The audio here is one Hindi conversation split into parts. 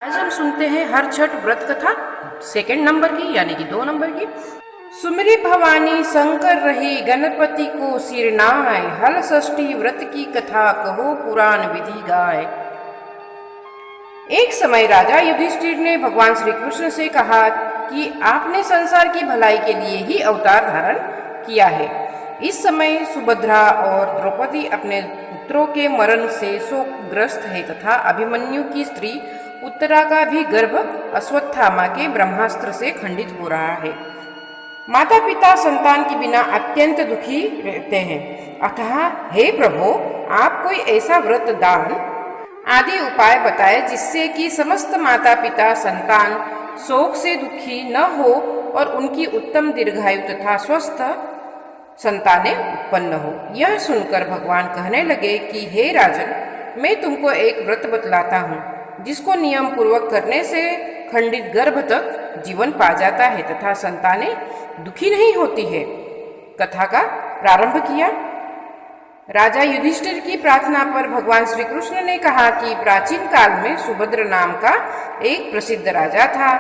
आज हम सुनते हैं हर छठ व्रत कथा सेकंड नंबर की यानी कि 2 नंबर की। सुमरी भवानी शंकर रही गणपति को सिर नाय, हल षष्ठी व्रत की कथा कहो पुराण विधि गाय। एक समय राजा युधिष्ठिर ने भगवान श्री कृष्ण से कहा कि आपने संसार की भलाई के लिए ही अवतार धारण किया है। इस समय सुभद्रा और द्रौपदी अपने पुत्रों के मरण से शोकग्रस्त है तथा अभिमन्यु की स्त्री उत्तरा का भी गर्भ अश्वत्थामा के ब्रह्मास्त्र से खंडित हो रहा है। माता पिता संतान के बिना अत्यंत दुखी रहते हैं। अतः हे प्रभु, आप कोई ऐसा व्रत दान आदि उपाय बताए जिससे कि समस्त माता पिता संतान शोक से दुखी न हो और उनकी उत्तम दीर्घायु तथा स्वस्थ संतानें उत्पन्न हो। यह सुनकर भगवान कहने लगे कि हे राजन, मैं तुमको एक व्रत बतलाता हूँ जिसको नियम पूर्वक करने से खंडित गर्भ तक जीवन पा जाता है तथा संतानें दुखी नहीं होती है। कथा का प्रारंभ किया। राजा युधिष्ठिर की प्रार्थना पर भगवान श्री कृष्ण ने कहा कि प्राचीन काल में सुभद्र नाम का एक प्रसिद्ध राजा था।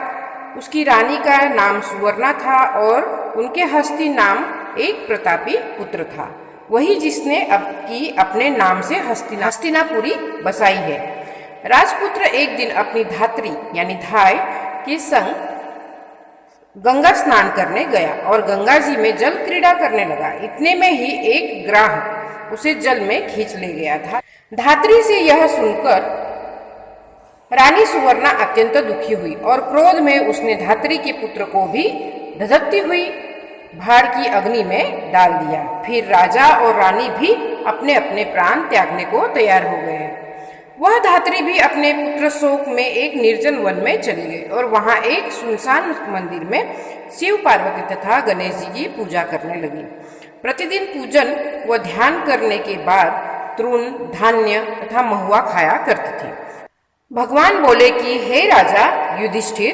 उसकी रानी का नाम सुवर्णा था और उनके हस्ती नाम एक प्रतापी पुत्र था, वही जिसने अब की अपने नाम से हस्तिनापुरी बसाई है। राजपुत्र एक दिन अपनी धात्री यानी धाय के संग गंगा स्नान करने गया और गंगा जी में जल क्रीड़ा करने लगा। इतने में ही एक ग्राह उसे जल में खींच ले गया था। धात्री से यह सुनकर रानी सुवर्णा अत्यंत दुखी हुई और क्रोध में उसने धात्री के पुत्र को भी धधकती हुई भाड़ की अग्नि में डाल दिया। फिर राजा और रानी भी अपने अपने प्राण त्यागने को तैयार हो गए। वह धात्री भी अपने पुत्र शोक में एक निर्जन वन में चली गई और वहां एक सुनसान मंदिर में शिव पार्वती तथा गणेश जी की पूजा करने लगी। प्रतिदिन पूजन व ध्यान करने के बाद तृण, धान्य तथा महुआ खाया करती थी। भगवान बोले कि हे राजा युधिष्ठिर,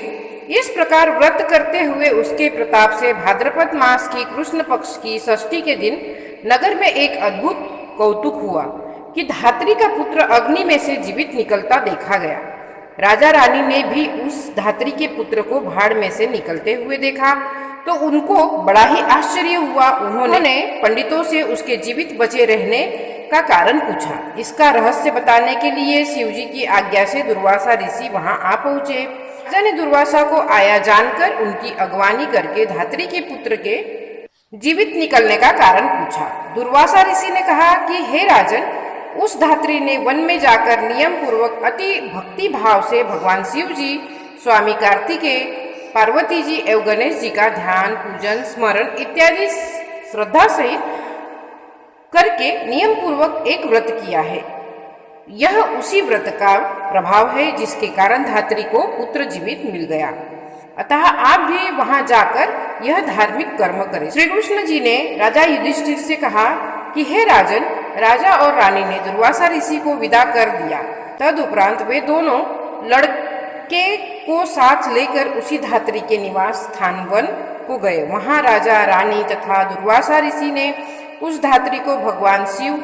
इस प्रकार व्रत करते हुए उसके प्रताप से भाद्रपद मास की कृष्ण पक्ष की षष्ठी के दिन नगर में एक अद्भुत कौतुक हुआ कि धात्री का पुत्र अग्नि में से जीवित निकलता देखा गया। राजा रानी ने भी उस धात्री के पुत्र को भाड़ में से निकलते हुए देखा तो उनको बड़ा ही आश्चर्य हुआ। उन्होंने पंडितों से उसके जीवित बचे रहने का कारण पूछा। इसका रहस्य बताने के लिए शिवजी की आज्ञा से दुर्वासा ऋषि वहां आ पहुंचे। राजा ने दुर्वासा को आया जानकर उनकी अगवानी करके धात्री के पुत्र के जीवित निकलने का कारण पूछा। दुर्वासा ऋषि ने कहा कि हे राजन, उस धात्री ने वन में जाकर नियम पूर्वक अति भक्ति भाव से भगवान शिव जी, स्वामी कार्तिकेय, पार्वती जी एवं गणेश जी का ध्यान, पूजन, स्मरण इत्यादि श्रद्धा सहित करके नियम पूर्वक एक व्रत किया है। यह उसी व्रत का प्रभाव है जिसके कारण धात्री को पुत्र जीवित मिल गया। अतः आप भी वहां जाकर यह धार्मिक कर्म करें। श्री कृष्ण जी ने राजा युधिष्ठिर से कहा कि हे राजन, राजा और रानी ने दुर्वासा ऋषि को विदा कर दिया। तदुपरांत वे दोनों लड़के को साथ लेकर उसी धात्री के निवास स्थान वन को गए। वहां राजा, रानी तथा दुर्वासा ऋषि ने उस धात्री को भगवान शिव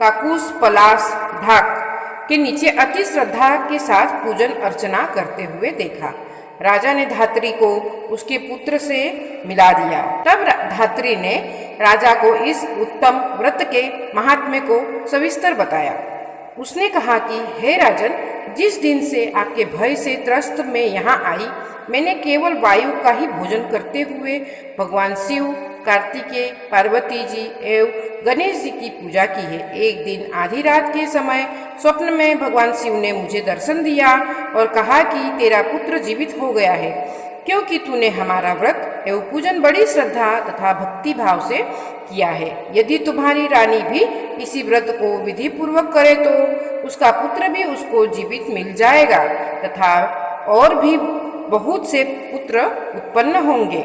का कुश, पलाश, ढाक के नीचे अति श्रद्धा के साथ पूजन अर्चना करते हुए देखा। राजा ने धात्री को उसके पुत्र से मिला दिया। तब धात्री ने राजा को इस उत्तम व्रत के महात्म्य को सविस्तर बताया। उसने कहा कि हे राजन, जिस दिन से आपके भय से त्रस्त मैं यहाँ आई, मैंने केवल वायु का ही भोजन करते हुए भगवान शिव, कार्तिकेय, पार्वती जी एवं गणेश जी की पूजा की है। एक दिन आधी रात के समय स्वप्न में भगवान शिव ने मुझे दर्शन दिया और कहा कि तेरा पुत्र जीवित हो गया है, क्योंकि तूने हमारा व्रत एवं पूजन बड़ी श्रद्धा तथा भक्ति भाव से किया है। यदि तुम्हारी रानी भी इसी व्रत को विधि पूर्वक करे तो उसका पुत्र भी उसको जीवित मिल जाएगा तथा और भी बहुत से पुत्र उत्पन्न होंगे।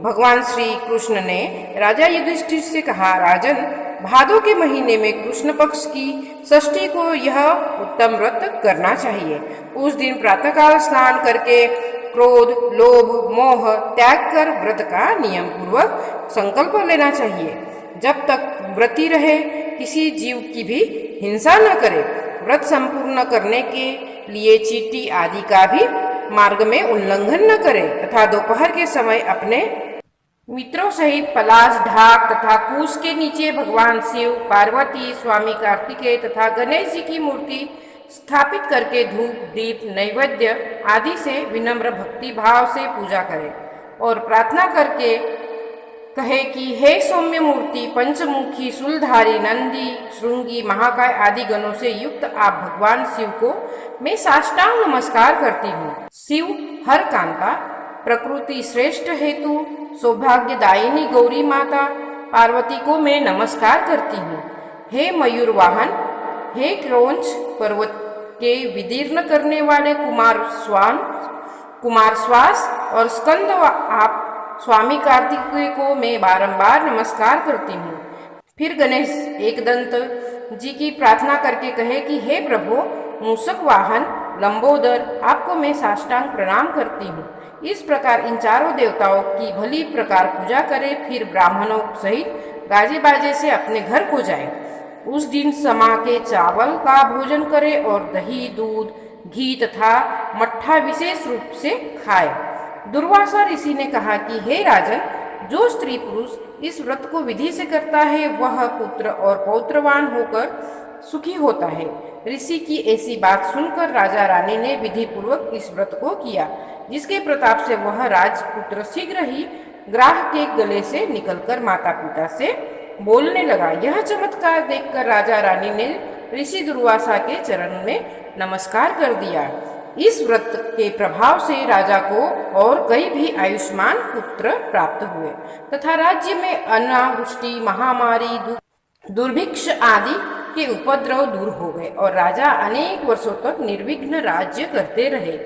भगवान श्री कृष्ण ने राजा युधिष्ठिर से कहा, राजन, भादों के महीने में कृष्ण पक्ष की षष्ठी को यह उत्तम व्रत करना चाहिए। उस दिन प्रातःकाल स्नान करके क्रोध, लोभ, मोह त्याग कर व्रत का नियम पूर्वक संकल्प लेना चाहिए। जब तक व्रती रहे किसी जीव की भी हिंसा न करे। व्रत संपूर्ण करने के लिए चींटी आदि का भी मार्ग में उल्लंघन न करें तथा दोपहर के समय अपने मित्रों सहित पलाश, ढाक तथा कूश के नीचे भगवान शिव, पार्वती, स्वामी कार्तिकेय तथा गणेश जी की मूर्ति स्थापित करके धूप, दीप, नैवेद्य आदि से विनम्र भक्ति भाव से पूजा करें और प्रार्थना करके कहे कि हे सौम्य मूर्ति, पंचमुखी, शूलधारी, नंदी, श्रृंगी, महाकाय आदि गणों से युक्त आप भगवान शिव को मैं साष्टांग नमस्कार करती हूँ। शिव हर कांता, प्रकृति श्रेष्ठ हेतु, सौभाग्यदायिनी गौरी माता पार्वती को मैं नमस्कार करती हूँ। हे मयूर वाहन, हे क्रौंच पर्वत के विदीर्ण करने वाले कुमार श्वास और स्कंद आप स्वामी कार्तिकेय को मैं बारंबार नमस्कार करती हूँ। फिर गणेश एकदंत जी की प्रार्थना करके कहे कि हे प्रभु मूषक वाहन लंबोदर, आपको मैं साष्टांग प्रणाम करती हूँ। इस प्रकार इन चारों देवताओं की भली प्रकार पूजा करे, फिर ब्राह्मणों सहित गाजे बाजे से अपने घर को जाए। उस दिन समा के चावल का भोजन करे और दही, दूध, घी तथा मट्ठा विशेष रूप से खाए। दुर्वासा ऋषि ने कहा कि हे राजन, जो स्त्री पुरुष इस व्रत को विधि से करता है वह पुत्र और पौत्रवान होकर सुखी होता है। ऋषि की ऐसी बात सुनकर राजा रानी ने विधि पूर्वक इस व्रत को किया, जिसके प्रताप से वह राजपुत्र शीघ्र ही ग्राह के गले से निकलकर माता पिता से बोलने लगा। यह चमत्कार देखकर राजा रानी ने ऋषि दुर्वासा के चरण में नमस्कार कर दिया। इस व्रत के प्रभाव से राजा को और कई भी आयुष्मान पुत्र प्राप्त हुए तथा राज्य में अनावृष्टि, महामारी, दुर्भिक्ष आदि के उपद्रव दूर हो गए और राजा अनेक वर्षों तक निर्विघ्न राज्य करते रहे।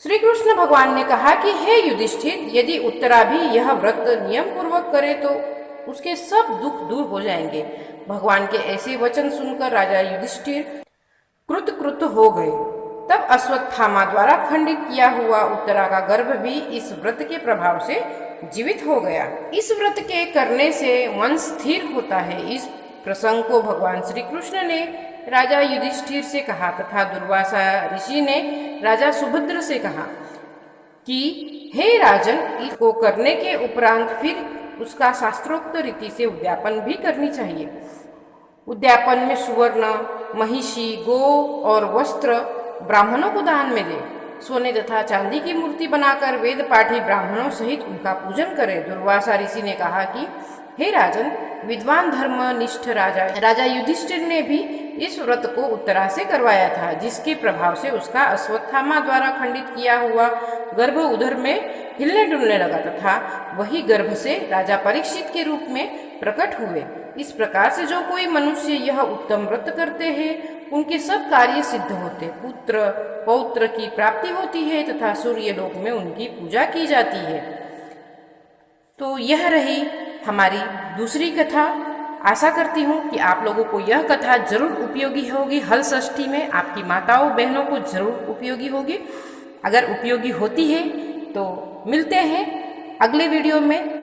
श्री कृष्ण भगवान ने कहा कि हे युधिष्ठिर, यदि उत्तरा भी यह व्रत नियम पूर्वक करे तो उसके सब दुख दूर हो जाएंगे। भगवान के ऐसे वचन सुनकर राजा युधिष्ठिर कृत हो गए। तब अश्वत्थामा द्वारा खंडित किया हुआ उत्तरा का गर्भ भी इस व्रत के प्रभाव से जीवित हो गया। इस व्रत के करने से मन स्थिर होता है। इस प्रसंग को भगवान श्री कृष्ण ने राजा युधिष्ठिर से कहा तथा दुर्वासा ऋषि ने राजा सुभद्र से कहा कि हे राजन, इसको करने के उपरांत फिर उसका शास्त्रोक्त रीति से उद्यापन भी करनी चाहिए। उद्यापन में सुवर्ण, महिषी, गो और वस्त्र ब्राह्मणों को दान में दे। सोने तथा चांदी की मूर्ति बनाकर वेद पाठी ब्राह्मणों सहित उनका पूजन करे। दुर्वासा ऋषि ने कहा कि हे राजन, विद्वान धर्मनिष्ठ राजा युधिष्ठिर ने भी इस व्रत को उत्तरा से करवाया था, जिसके प्रभाव से उसका अश्वत्थामा द्वारा खंडित किया हुआ गर्भ उदर में हिलने डुलने लगा तथा वही गर्भ से राजा परीक्षित के रूप में प्रकट हुए। इस प्रकार से जो कोई मनुष्य यह उत्तम व्रत करते हैं उनके सब कार्य सिद्ध होते, पुत्र पौत्र की प्राप्ति होती है तथा सूर्य लोक में उनकी पूजा की जाती है। तो यह रही हमारी दूसरी कथा। आशा करती हूँ कि आप लोगों को यह कथा जरूर उपयोगी होगी। हल षष्ठी में आपकी माताओं बहनों को जरूर उपयोगी होगी। अगर उपयोगी होती है तो मिलते हैं अगले वीडियो में।